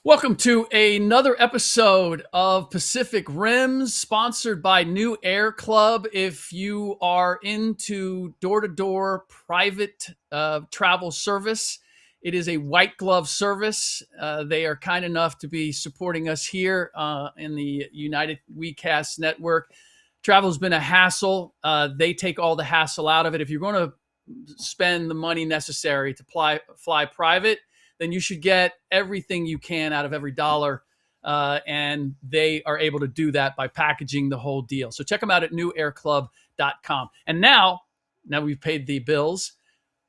Welcome to another episode of Pacific Rims, sponsored by New Air Club. If you are into door-to-door private travel service, it is a white glove service. They are kind enough to be supporting us here in the United WeCast network. Travel's been a hassle. They take all the hassle out of it. If you're going to spend the money necessary to fly private, then you should get everything you can out of every dollar. And they are able to do that by packaging the whole deal. So check them out at newairclub.com. And now we've paid the bills,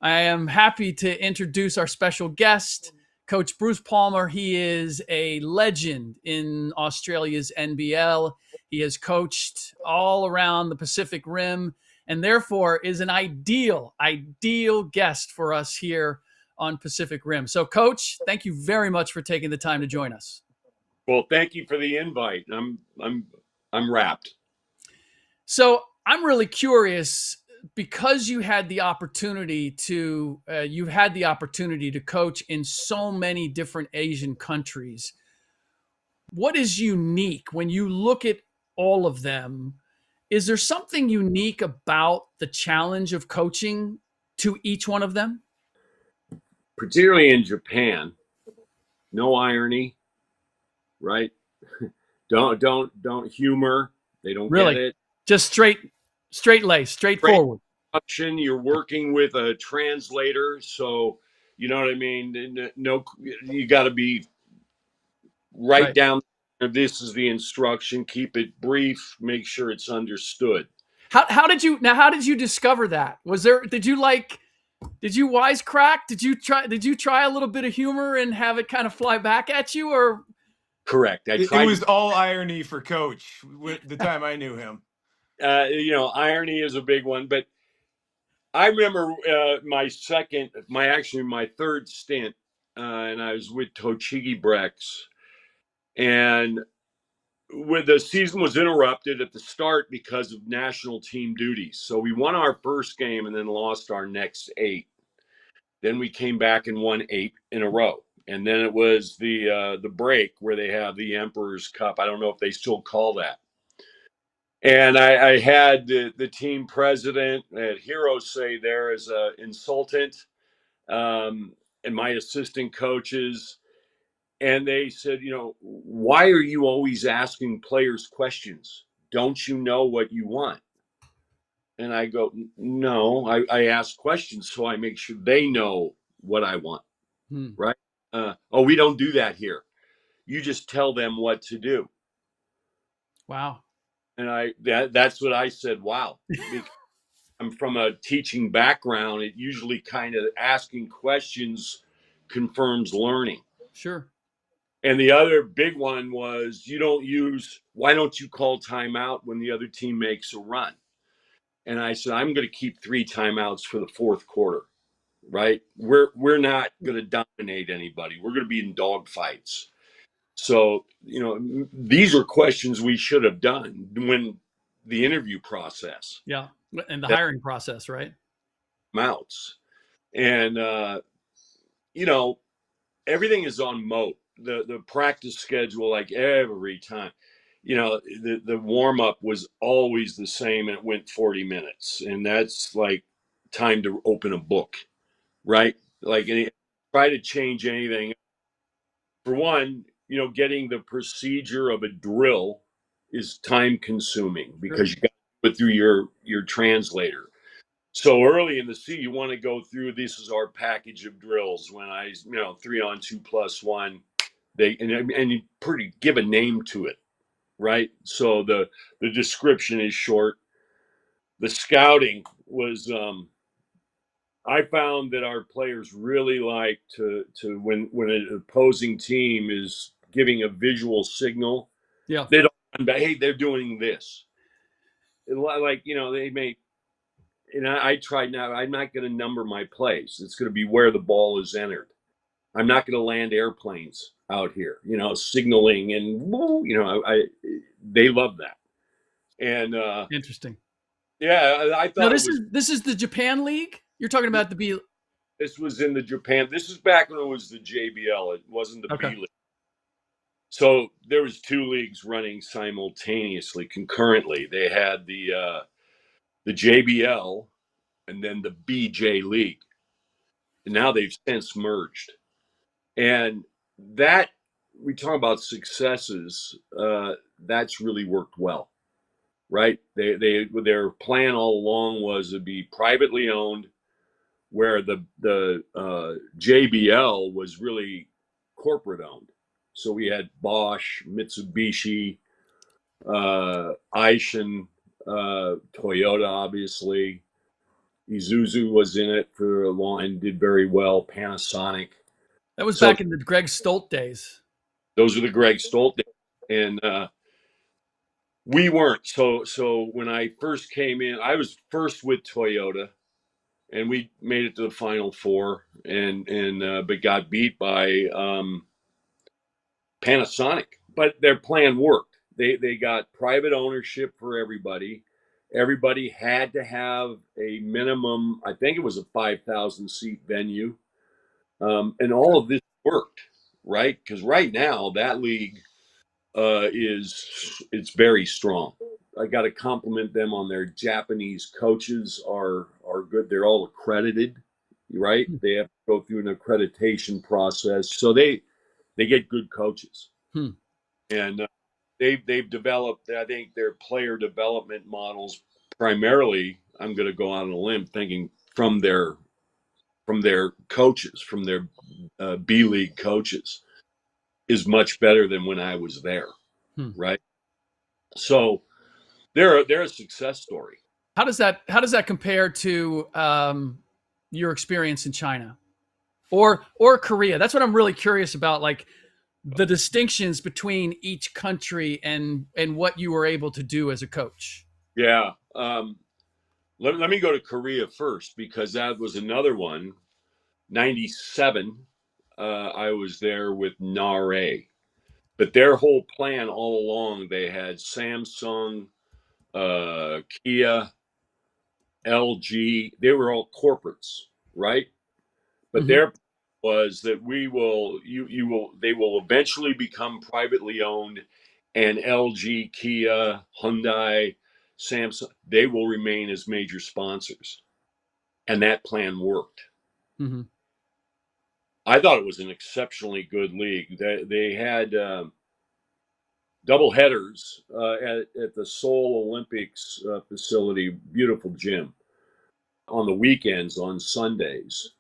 I am happy to introduce our special guest, Coach Bruce Palmer. He is a legend in Australia's NBL. He has coached all around the Pacific Rim and therefore is an ideal guest for us here on Pacific Rim. So, Coach, thank you very much for taking the time to join us. Well, thank you for the invite. I'm wrapped. So, I'm really curious because you had the opportunity to coach in so many different Asian countries. What is unique when you look at all of them? Is there something unique about the challenge of coaching to each one of them? Particularly in Japan, no irony, right? don't humor. They don't Really? get it. Just straight lace, straightforward. You're working with a translator, so you know what I mean. No, you got to be right down. This is the instruction. Keep it brief. Make sure it's understood. How did you discover that? Did you wisecrack? Did you try a little bit of humor and have it kind of fly back at you, or? Correct. It was all irony for Coach the time I knew him. Irony is a big one, but I remember my third stint, and I was with Tochigi Brex, and when the season was interrupted at the start because of national team duties. So we won our first game and then lost our next 8. Then we came back and won 8 in a row. And then it was the break where they have the Emperor's Cup. I don't know if they still call that. And I had the team president at Hirose there as an insultant, and my assistant coaches. And they said, why are you always asking players questions? Don't you know what you want? And I go, no, I ask questions so I make sure they know what I want. Right? We don't do that here. You just tell them what to do. Wow. And that's what I said. Wow. I'm from a teaching background. It usually kind of asking questions confirms learning. Sure. And the other big one was why don't you call timeout when the other team makes a run? And I said, I'm going to keep 3 timeouts for the fourth quarter, right? We're not going to dominate anybody. We're going to be in dog fights. So, these are questions we should have done when the interview process. Yeah. And the hiring process, right? Mouths. And, everything is on moat. The practice schedule, like every time, the warm up was always the same, and it went 40 minutes, and that's like time to open a book, right? Like, try to change anything. For one, getting the procedure of a drill is time consuming because you got to put through your translator. So early in the season, you want to go through. This is our package of drills. When 3-on-2 + 1, and you give a name to it, right? So the description is short. The scouting was. I found that our players really like to when an opposing team is giving a visual signal. Yeah. They don't. Hey, they're doing this. They may. And I tried now. I'm not going to number my plays. It's going to be where the ball is entered. I'm not going to land airplanes out here, signaling and they love that. And interesting. Yeah, I thought now this is the Japan League. You're talking about the B. This was in the Japan. This is back when it was the JBL. It wasn't the B.League. So there was two leagues running simultaneously, concurrently. They had the JBL and then the B.League. And now they've since merged. And that, we talk about successes, that's really worked well, right? Their plan all along was to be privately owned, where the JBL was really corporate owned. So we had Bosch, Mitsubishi, Aishin, Toyota, obviously. Isuzu was in it for a long and did very well. Panasonic. That was So back in the Greg Stolt days. those are the Greg Stolt days. And we weren't. So when I first came in, I was first with Toyota, and we made it to the Final Four, and but got beat by Panasonic. But their plan worked. They got private ownership for everybody. Everybody had to have a minimum. I think it was a 5,000 seat venue, and all of this worked, right? Because right now that league it's very strong. I got to compliment them on their Japanese coaches are good. They're all accredited, right? Hmm. They have to go through an accreditation process, so they get good coaches, Hmm. and they've developed. I think their player development models primarily. I'm going to go out on a limb, thinking from their coaches, from their B.League coaches, is much better than when I was there, Hmm. right? So they're a success story. How does that compare to your experience in China or Korea? That's what I'm really curious about, like the distinctions between each country and what you were able to do as a coach. Yeah. Let me go to Korea first because that was another one. 97, I was there with NARE. But their whole plan all along, they had Samsung, Kia, LG. They were all corporates, right? But Mm-hmm. their was that you will they will eventually become privately owned, and LG, Kia, Hyundai, Samsung, they will remain as major sponsors, and that plan worked. Mm-hmm. I thought it was an exceptionally good league. They had double headers at the Seoul Olympics facility, beautiful gym, on the weekends on Sundays,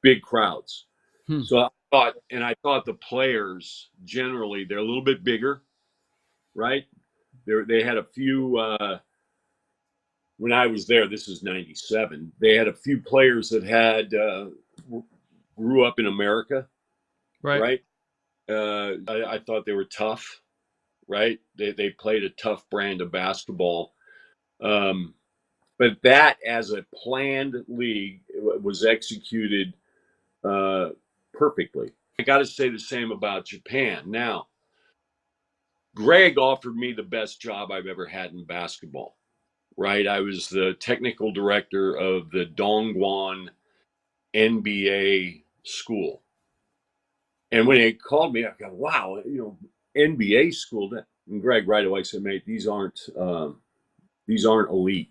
big crowds. Hmm. So I thought the players generally they're a little bit bigger, right? They had a few when I was there. This is '97. They had a few players that had grew up in America, Right. right? I thought they were tough, right? They played a tough brand of basketball. Um, but that as a planned league was executed uh, perfectly. I got to say the same about Japan. Now, Greg offered me the best job I've ever had in basketball, right? I was the technical director of the Dongguan NBA school. And when he called me, I go, wow, NBA school. And Greg right away said, mate, these aren't elite.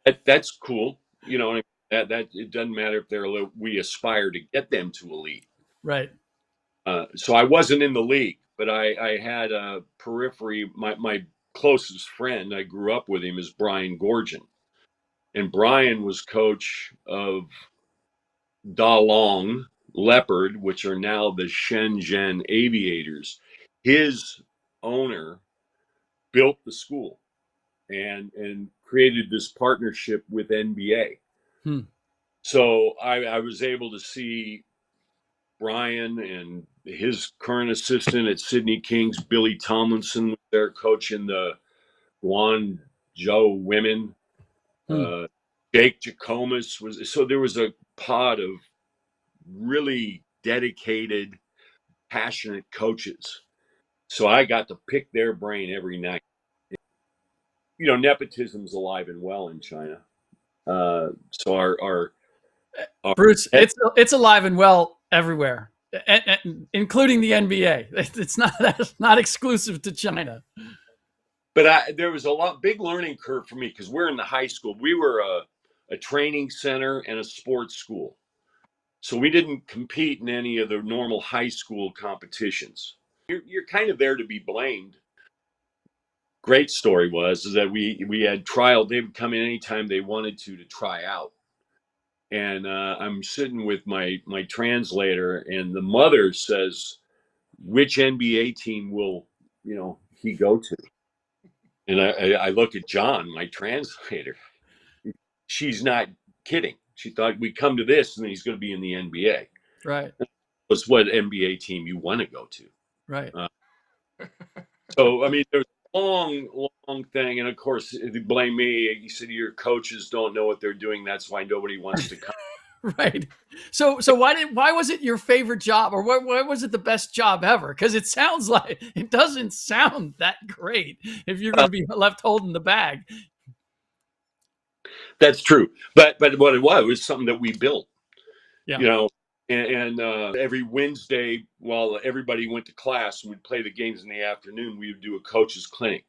But that's cool. That it doesn't matter if they're we aspire to get them to elite. Right. So I wasn't in the league, but I had a periphery. My closest friend, I grew up with him, is Brian Gorgon. And Brian was coach of Dalong Leopard, which are now the Shenzhen Aviators. His owner built the school and created this partnership with NBA. Hmm. So I was able to see Brian and his current assistant at Sydney Kings, Billy Tomlinson, was there coaching the Guangzhou women. Hmm. Uh, Jake Jackomas was so there was a pod of really dedicated, passionate coaches. So I got to pick their brain every night. Nepotism's alive and well in China. So our Bruce, head, it's alive and well everywhere. including the NBA. It's not that's not exclusive to China. But there was a big learning curve for me because we're in the high school. We were a training center and a sports school. So we didn't compete in any of the normal high school competitions. You're kind of there to be blamed. Great story is that we had trial. They would come in anytime they wanted to try out. And I'm sitting with my translator, and the mother says, "Which NBA team will he go to?" And I look at John, my translator. She's not kidding. She thought we'd come to this, and then he's going to be in the NBA. Right. That's what NBA team you want to go to. Right. So I mean, there's a long thing, and of course, if you blame me. You said your coaches don't know what they're doing. That's why nobody wants to come. Right. So why was it your favorite job, or why was it the best job ever? Because it sounds like it doesn't sound that great if you're going to be left holding the bag. That's true, but what it was something that we built. Yeah. And every Wednesday, while everybody went to class and we'd play the games in the afternoon, we would do a coach's clinic.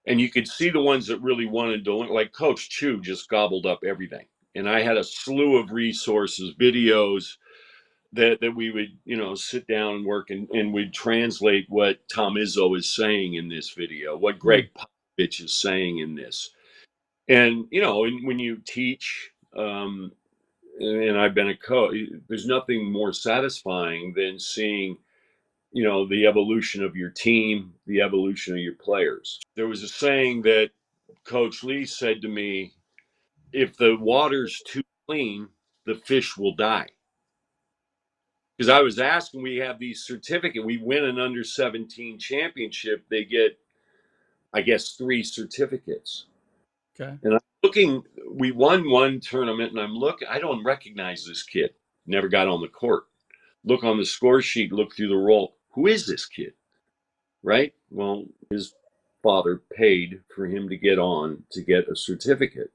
And you could see the ones that really wanted to learn, like Coach Chu just gobbled up everything. And I had a slew of resources, videos that we would, sit down and work and we'd translate what Tom Izzo is saying in this video, what Greg Popovich is saying in this. And, when you teach, and I've been a coach, there's nothing more satisfying than seeing, the evolution of your team, the evolution of your players. There was a saying that Coach Lee said to me, if the water's too clean, the fish will die. Because I was asking, we have these certificates, we win an under 17 championship, they get, I guess, 3 certificates. Okay. And I'm looking, we won one tournament, and I'm looking, I don't recognize this kid. Never got on the court. Look on the score sheet, look through the roll. Who is this kid? Right? Well, his father paid for him to get on to get a certificate.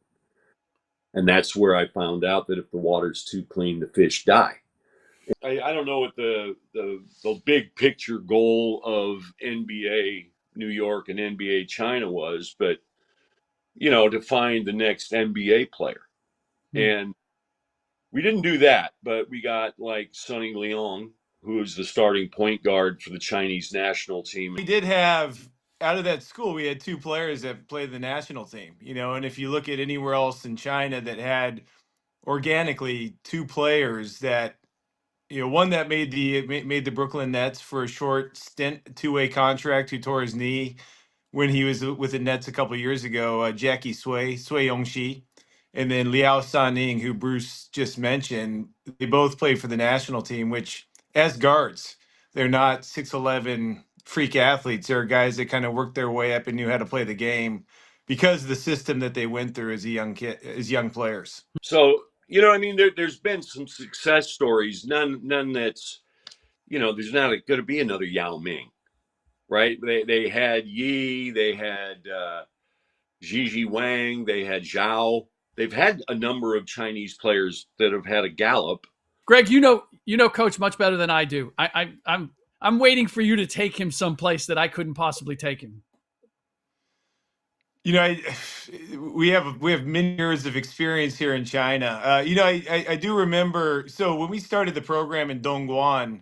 And that's where I found out that if the water's too clean, the fish die. I don't know what the big picture goal of NBA New York and NBA China was, but to find the next NBA player. And we didn't do that, but we got like Sonny Leong, who is the starting point guard for the Chinese national team. We did have, out of that school, we had 2 players that played the national team, and if you look at anywhere else in China that had organically 2 players that, one that made the Brooklyn Nets for a short stint, 2-way contract, who tore his knee when he was with the Nets a couple of years ago, Jackie Sui Yongxi, and then Liao Saning, who Bruce just mentioned. They both played for the national team, which, as guards, they're not 6'11" freak athletes. They're guys that kind of worked their way up and knew how to play the game because of the system that they went through as young players. So, I mean, there's been some success stories, none that's, there's not going to be another Yao Ming, right? They had Yi, they had Gigi Wang, they had Zhao. They've had a number of Chinese players that have had a gallop. Greg, Coach much better than I do. I'm waiting for you to take him someplace that I couldn't possibly take him. We have many years of experience here in China. I do remember. So when we started the program in Dongguan,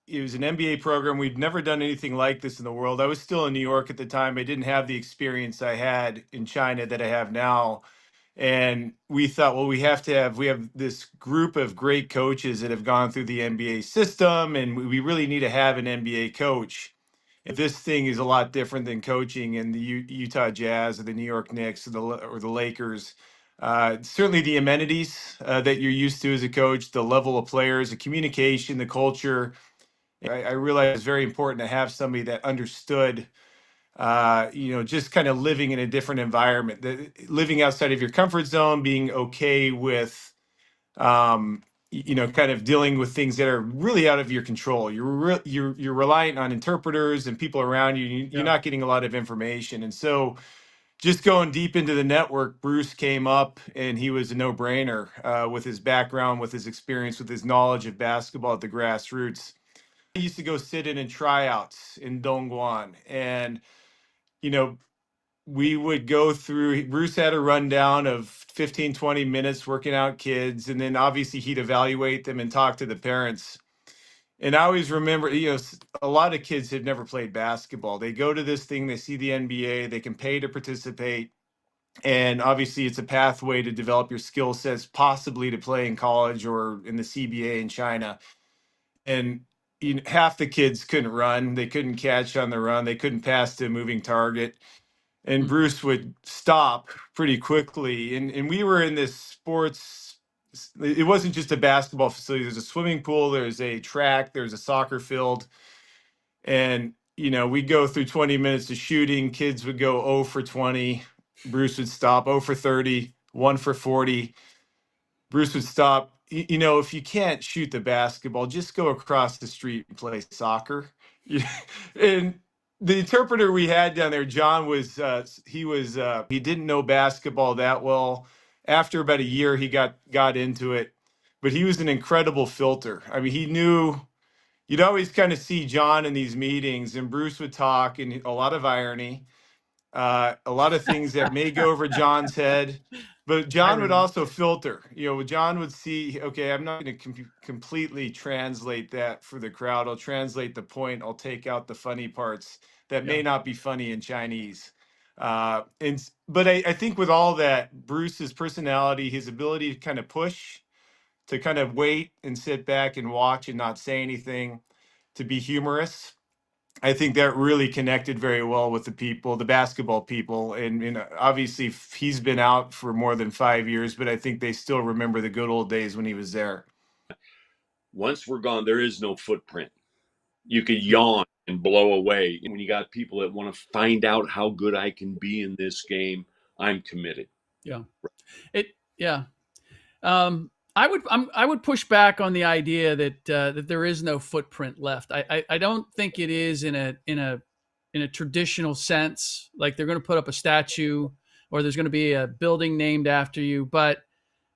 it was an MBA program. We'd never done anything like this in the world. I was still in New York at the time. I didn't have the experience I had in China that I have now. And we thought, well, we have this group of great coaches that have gone through the MBA system, and we really need to have an MBA coach. And this thing is a lot different than coaching in the Utah Jazz or the New York Knicks or the Lakers. Certainly the amenities that you're used to as a coach, the level of players, the communication, the culture. I realized it's very important to have somebody that understood, just kind of living in a different environment, living outside of your comfort zone, being okay with, kind of dealing with things that are really out of your control. You're reliant on interpreters and people around you. You're not getting a lot of information, and so just going deep into the network, Bruce came up and he was a no-brainer with his background, with his experience, with his knowledge of basketball at the grassroots. I used to go sit in tryouts in Dongguan, and we would go through. Bruce had a rundown of 15, 20 minutes working out kids, and then obviously he'd evaluate them and talk to the parents. And I always remember, a lot of kids have never played basketball. They go to this thing, they see the NBA, they can pay to participate. And obviously, it's a pathway to develop your skill sets, possibly to play in college or in the CBA in China. And half the kids couldn't run. They couldn't catch on the run. They couldn't pass to a moving target. And Bruce would stop pretty quickly. And we were in this sports. It wasn't just a basketball facility. There's a swimming pool. There's a track. There's a soccer field. And, we'd go through 20 minutes of shooting. Kids would go 0 for 20. Bruce would stop 0 for 30, 1 for 40. Bruce would stop. If you can't shoot the basketball, just go across the street and play soccer. And the interpreter we had down there, John, he didn't know basketball that well. After about a year, he got into it, but he was an incredible filter. I mean, he knew. You'd always kind of see John in these meetings, and Bruce would talk, and a lot of irony, a lot of things that may go over John's head, but John would also filter. John would see, okay, I'm not going to completely translate that for the crowd. I'll translate the point. I'll take out the funny parts that may not be funny in Chinese. But I think with all that, Bruce's personality, his ability to kind of push, to kind of wait and sit back and watch and not say anything, to be humorous. I think that really connected very well with the basketball people. And obviously he's been out for more than 5 years, but I think they still remember the good old days when he was there. Once we're gone, there is no footprint. You could yawn and blow away. When you got people that want to find out how good I can be in this game, I'm committed. Yeah. I would push back on the idea that there is no footprint left. I don't think it is in a traditional sense, like they're going to put up a statue or there's going to be a building named after you. But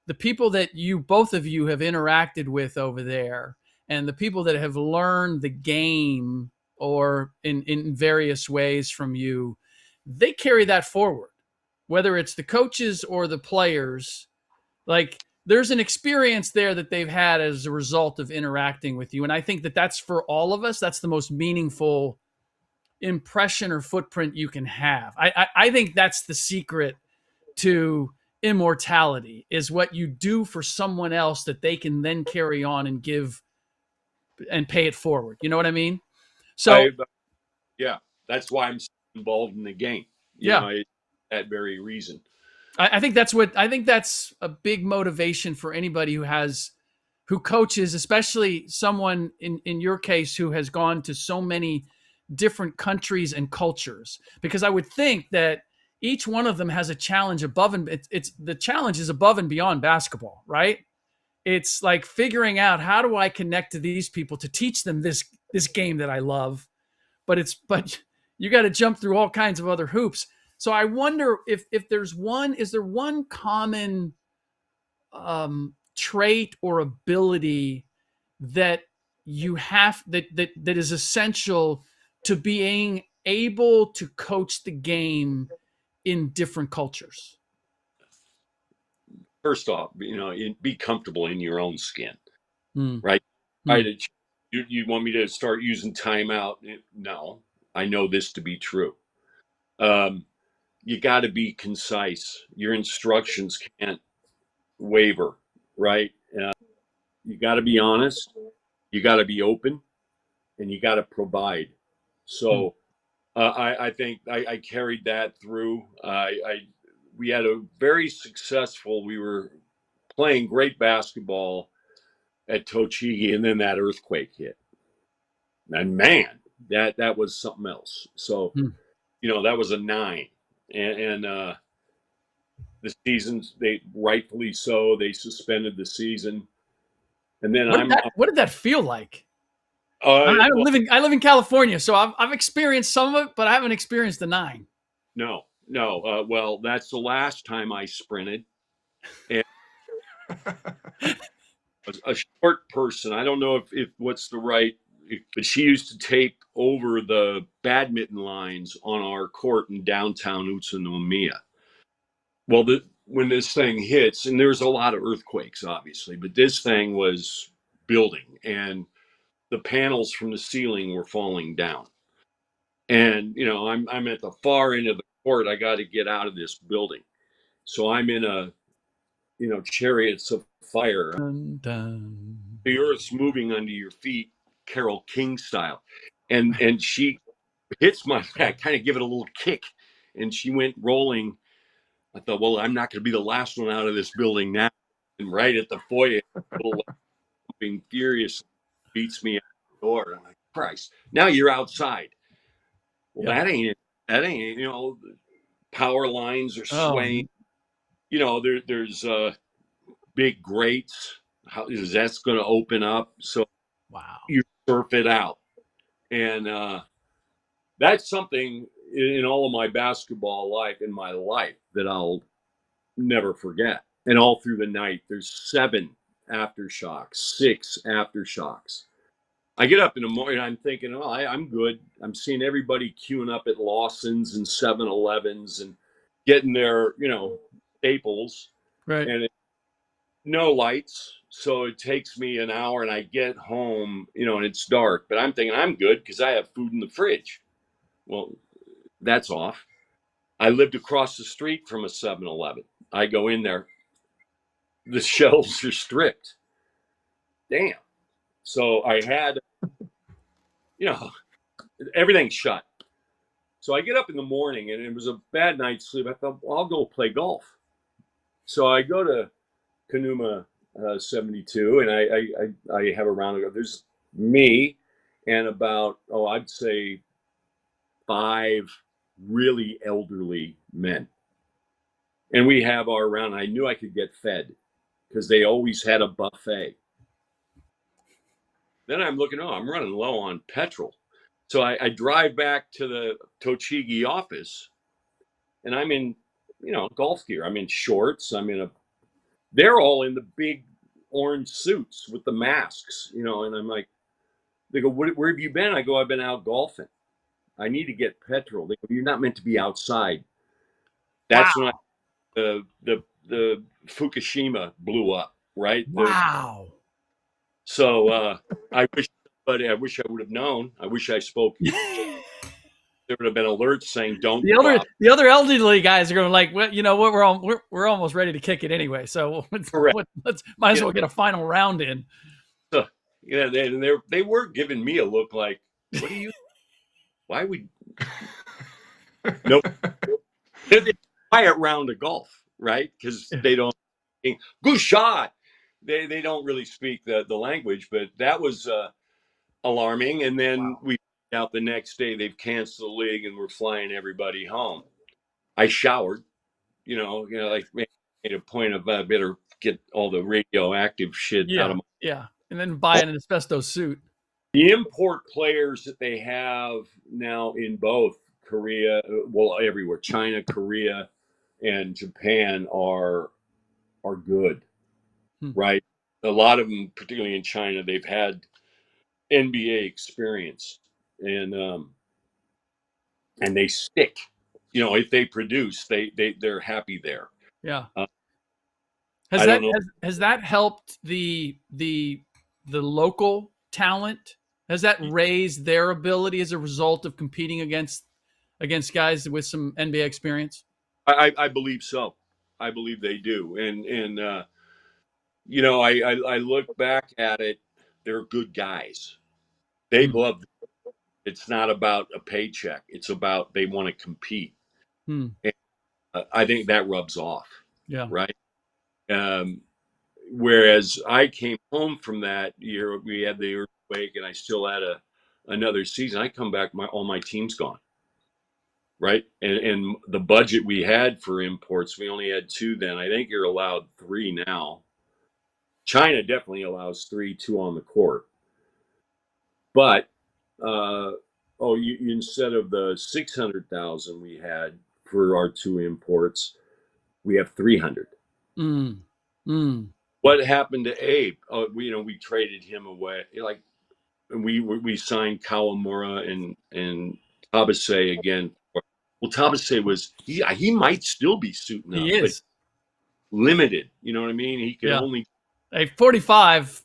the people that both of you have interacted with over there, and the people that have learned the game or in various ways from you, they carry that forward, whether it's the coaches or the players. Like, there's an experience there that they've had as a result of interacting with you. And I think that that's for all of us. That's the most meaningful impression or footprint you can have. I think that's the secret to immortality, is what you do for someone else that they can then carry on and give and pay it forward. You know what I mean? So that's why I'm involved in the game. That very reason. I think that's a big motivation for anybody who coaches, especially someone in your case who has gone to so many different countries and cultures, because I would think that each one of them has a challenge the challenge is above and beyond basketball, right? It's like figuring out, how do I connect to these people to teach them this game that I love, but you got to jump through all kinds of other hoops. So I wonder if is there one common trait or ability that you have that is essential to being able to coach the game in different cultures? First off, be comfortable in your own skin, Mm. right? Right. You want me to start using timeout? No, I know this to be true. You got to be concise. Your instructions can't waver, right? You got to be honest. You got to be open, and you got to provide. So I think I carried that through. We had a very successful. We were playing great basketball at Tochigi, and then that earthquake hit. And man, that was something else. So, that was a 9. And the seasons, they rightfully so, they suspended the season. And then what did that feel like? I live in California, so I've experienced some of it, but I haven't experienced the 9. No, No, well, that's the last time I sprinted. And a short person, I don't know if what's the right, but she used to tape over the badminton lines on our court in downtown Utsunomiya. Well, when this thing hits, and there's a lot of earthquakes, obviously, but this thing was building, and the panels from the ceiling were falling down. And I'm at the far end of the court. I got to get out of this building, so I'm in a chariots of fire. Dun, dun. The earth's moving under your feet, Carole King style, and she hits my back, kind of give it a little kick, and she went rolling. I thought, well, I'm not going to be the last one out of this building now. And right at the foyer, little being furious, beats me at the door. I'm like, Christ, now you're outside. Well, Yeah. that ain't, power lines are Oh, swaying. There's big grates. How is that's going to open up? So wow. you surf it out. And that's something in all of my basketball life, in my life, that I'll never forget. And all through the night, there's 7 aftershocks, 6 aftershocks. I get up in the morning, I'm thinking, oh, I'm good. I'm seeing everybody queuing up at Lawson's and 7-Elevens and getting their, staples. Right. And no lights. So it takes me an hour and I get home, and it's dark. But I'm thinking I'm good because I have food in the fridge. Well, that's off. I lived across the street from a 7-Eleven. I go in there, the shelves are stripped. Damn. So I had, you know, everything shut. So I get up in the morning and it was a bad night's sleep. I thought, well, I'll go play golf. So I go to Kanuma 72 and I have a round of golf. There's me and about, I'd say 5 really elderly men. And we have our round. I knew I could get fed because they always had a buffet. Then I'm looking, I'm running low on petrol. So I drive back to the Tochigi office and I'm in, golf gear. I'm in shorts. They're all in the big orange suits with the masks, and I'm like, they go, where have you been? I go, I've been out golfing. I need to get petrol. They go, you're not meant to be outside. Wow. That's when the Fukushima blew up, right? Wow. So I wish I would have known. I wish I spoke. There would have been alerts saying don't go out. The other elderly guys are going like, well, you know what? We're almost ready to kick it anyway. So let's might as well get a final round in. So, they were giving me a look like, what are you? Why would? Nope. It's a quiet round of golf, right? Because they don't. Good shot. They don't really speak the language, but that was alarming. And then we found out the next day they've canceled the league and we're flying everybody home. I showered, like made a point of I better get all the radioactive shit out of my. And then buy an asbestos suit. The import players that they have now in both Korea, well, everywhere, China, Korea, and Japan are good, right? A lot of them, particularly in China, they've had NBA experience, and they stick. If they produce, they're happy there. Yeah. I don't know. Has that helped the local talent? Has that raised their ability as a result of competing against guys with some NBA experience? I believe so. I believe they do, and I look back at it. They're good guys. They love. It's not about a paycheck. It's about they want to compete. And, I think that rubs off. Yeah. Right. Whereas I came home from that year, we had the earthquake, and I still had another season. I come back, all my team's gone. Right, and the budget we had for imports, we only had 2 then. I think you're allowed 3 now. China definitely allows 3, 2 on the court. But instead of the 600,000 we had for our 2 imports. We have 300. Mm. Mm. What happened to Abe? Oh, we traded him away. Like we signed Kawamura and Tabase again. Well, Tabase he might still be suiting He up, but is. limited. You know what I mean? He can Yeah. only Hey, 45.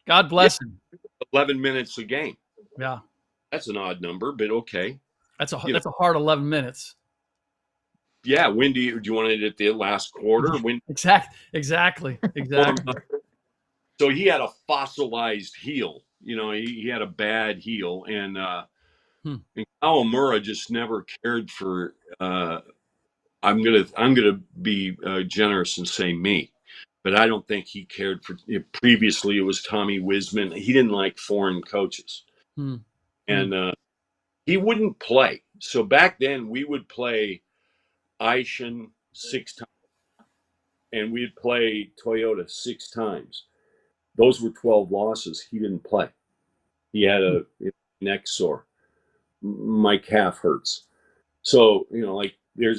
God bless him. 11 minutes a game. Yeah. That's an odd number, but okay. That's You know, a hard 11 minutes. yeah. When do you want it at the last quarter? When Exactly. so he had a fossilized heel. He had a bad heel, Hmm. and Kawamura just never cared for. I'm gonna be generous and say me, but I don't think he cared for. Previously, it was Tommy Wisman. He didn't like foreign coaches, Hmm. Hmm. and he wouldn't play. So back then, we would play Aishin 6 times, and we'd play Toyota 6 times. Those were 12 losses. He didn't play. He had Hmm. a neck sore. My calf hurts. So, like we're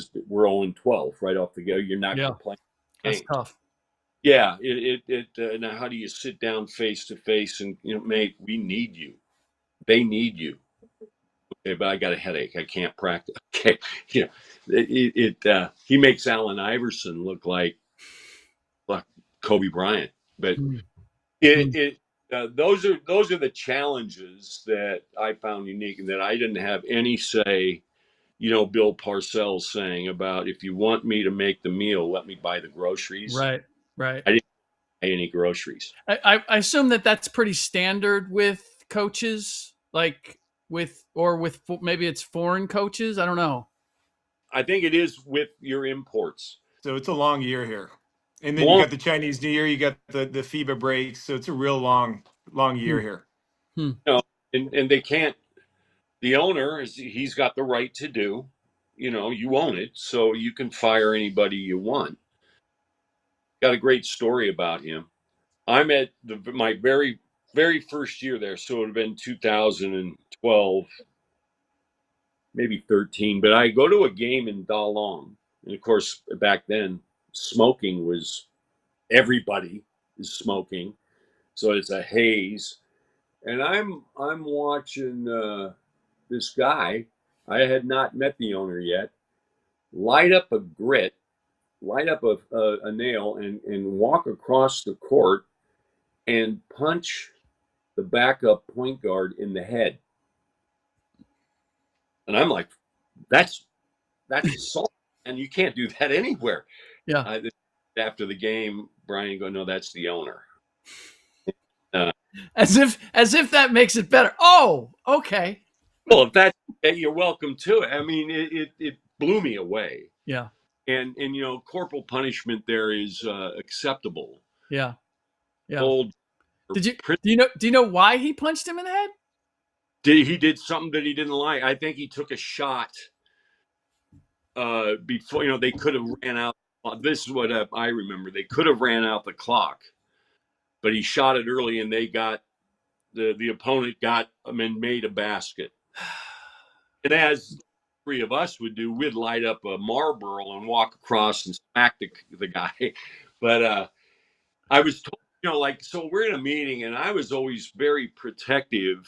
0-12 right off the go. You're not Yeah. going to play That's games. tough. Yeah. Now how do you sit down face to face and, mate, we need you. They need you. Okay, but I got a headache. I can't practice. Okay. You know, he makes Allen Iverson look like Kobe Bryant, but Hmm. it, Hmm. it those are the challenges that I found unique and that I didn't have any say. Bill Parcells saying about if you want me to make the meal, let me buy the groceries. Right. Right. I didn't buy any groceries. I assume that that's pretty standard with coaches, like with maybe it's foreign coaches. I don't know. I think it is with your imports. So it's a long year here. And then you Long, got the Chinese New Year, you got the FIBA breaks. So it's a real long Hmm. year here. Hmm. and they can't. The owner he's got the right to do. You own it, so you can fire anybody you want. Got a great story about him. I'm at my very very first year there, so it would have been 2012, maybe 13. But I go to a game in Dalong, and of course back then smoking was everybody is smoking, so it's a haze. And I'm watching this guy. I had not met the owner yet. Light up a grit, light up a nail, and walk across the court and punch the backup point guard in the head. And I'm like, that's assault, and you can't do that anywhere. Yeah. After the game, Brian go, no, that's the owner. Uh, As if that makes it better. Oh, okay. well, if that's you're welcome to it. I mean, it blew me away. Yeah. And corporal punishment there is acceptable. Yeah. Yeah. Old Did you do you know why he punched him in the head? he did something that he didn't like. I think he took a shot before they could have ran out. This is what I remember. They could have ran out the clock, but he shot it early, and they got the opponent got them and made a basket. And as 3 of us would do, we'd light up a Marlboro and walk across and smack the guy. But I was told, so we're in a meeting, and I was always very protective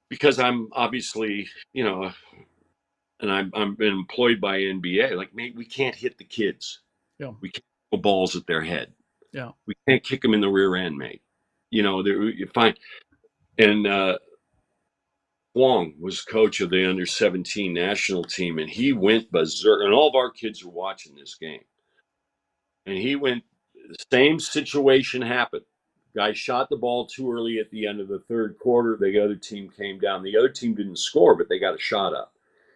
because I'm obviously, and I'm been employed by NBA. Like, mate, we can't hit the kids. Yeah. We can't throw balls at their head. Yeah. We can't kick them in the rear end, mate. You're fine. And Huang was coach of the under 17 national team, and he went berserk. And all of our kids were watching this game. And he went, the same situation happened. Guy shot the ball too early at the end of the third quarter. The other team came down. The other team didn't score, but they got a shot up.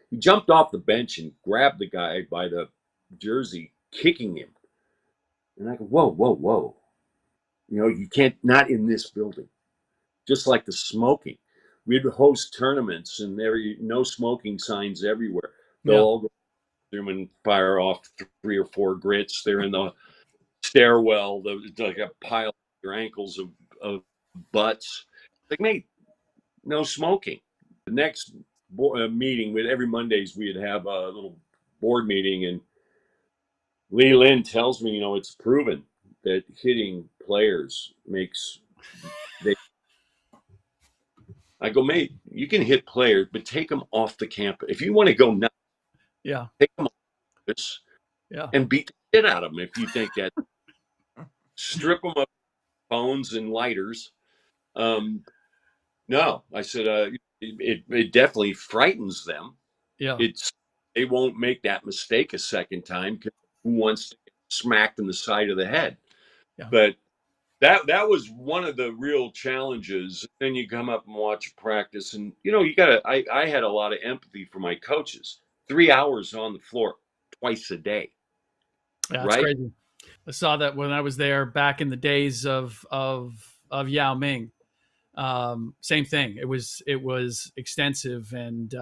He jumped off the bench and grabbed the guy by the jersey, kicking him. And I go, whoa, whoa, whoa. You can't, not in this building. Just like the smoking. We'd host tournaments and no smoking signs everywhere. They'll Yeah. all go through and fire off 3 or 4 grits. They're in the stairwell. There's like a pile of your ankles of butts. Like, mate, no smoking. The next meeting with every Mondays. We'd have a little board meeting, and Lee Lin tells me, it's proven that hitting players makes they. I go, mate, you can hit players, but take them off the campus. If you want to go nuts, Yeah. take them off campus Yeah. and beat the shit out of them. If you think that, strip them of phones and lighters. No, I said, it definitely frightens them. Yeah. They won't make that mistake a second time, because who wants to get smacked in the side of the head? Yeah. But that was one of the real challenges. Then you come up and watch practice, and I had a lot of empathy for my coaches. 3 hours on the floor twice a day, Yeah. It's right? crazy. I saw that when I was there back in the days of Yao Ming. Same thing. It was extensive, and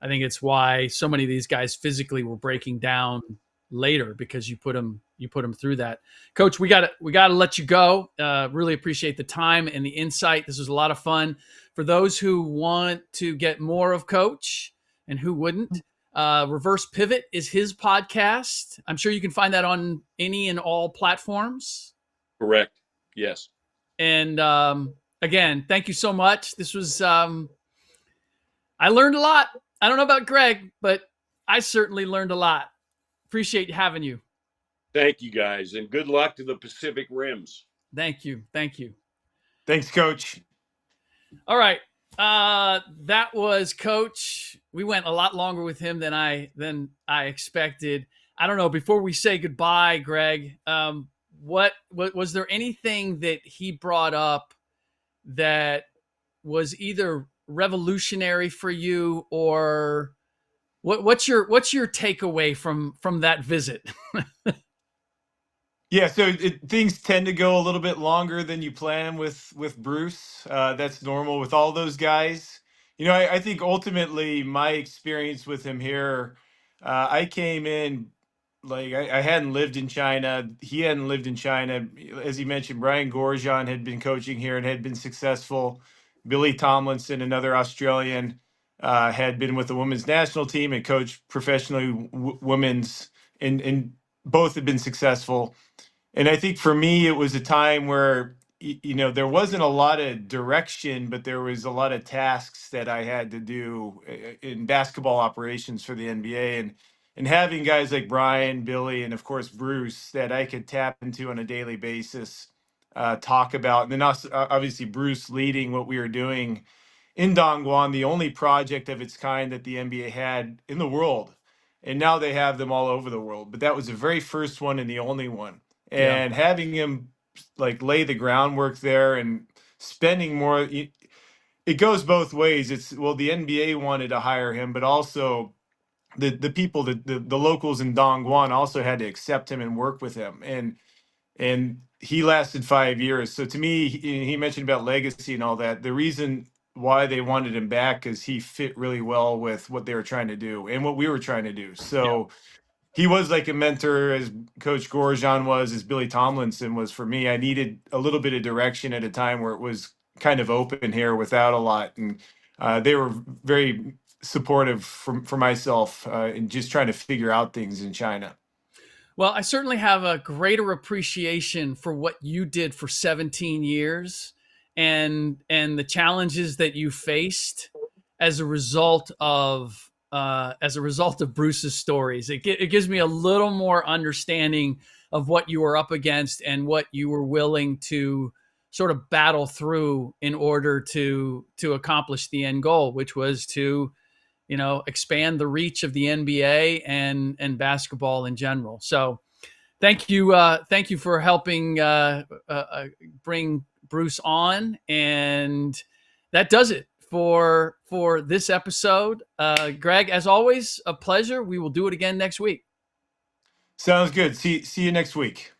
I think it's why so many of these guys physically were breaking down later, because you put them through that. Coach, we got to let you go. Really appreciate the time and the insight. This was a lot of fun. For those who want to get more of Coach, and who wouldn't, Reverse Pivot is his podcast. I'm sure you can find that on any and all platforms. Correct. Yes. And again, thank you so much. This was I learned a lot. I don't know about Greg, but I certainly learned a lot. Appreciate having you. Thank you, guys, and good luck to the Pacific Rims. Thank you. Thank you. Thanks, Coach. All right. That was Coach. We went a lot longer with him than I expected. I don't know. Before we say goodbye, Greg, what was there anything that he brought up that was either revolutionary for you, or what's your takeaway from that visit? Yeah, so things tend to go a little bit longer than you plan with Bruce. That's normal with all those guys. I think ultimately my experience with him here, I came in like I hadn't lived in China. He hadn't lived in China. As he mentioned, Brian Gorjan had been coaching here and had been successful. Billy Tomlinson, another Australian, had been with the women's national team and coached professionally women's, and both had been successful. And I think for me, it was a time where, there wasn't a lot of direction, but there was a lot of tasks that I had to do in basketball operations for the NBA. And having guys like Brian, Billy, and of course, Bruce that I could tap into on a daily basis, talk about. And then also, obviously, Bruce leading what we were doing in Dongguan, the only project of its kind that the NBA had in the world. And now they have them all over the world. But that was the very first one and the only one. Yeah. And having him like lay the groundwork there and spending more, it goes both ways. It's, well, the NBA wanted to hire him, but also the people, the locals in Dongguan also had to accept him and work with him. And he lasted 5 years. So to me, he mentioned about legacy and all that. The reason why they wanted him back is he fit really well with what they were trying to do and what we were trying to do. Yeah. So he was like a mentor, as Coach Gorjan was, as Billy Tomlinson was for me. I needed a little bit of direction at a time where it was kind of open here without a lot. And they were very supportive for myself in just trying to figure out things in China. Well, I certainly have a greater appreciation for what you did for 17 years, and the challenges that you faced as a result of Bruce's stories. It gives me a little more understanding of what you were up against and what you were willing to sort of battle through in order to accomplish the end goal, which was to expand the reach of the NBA and basketball in general. So thank you for helping bring Bruce on, and that does it for this episode. Greg, as always, a pleasure. We will do it again next week. Sounds good. See you next week.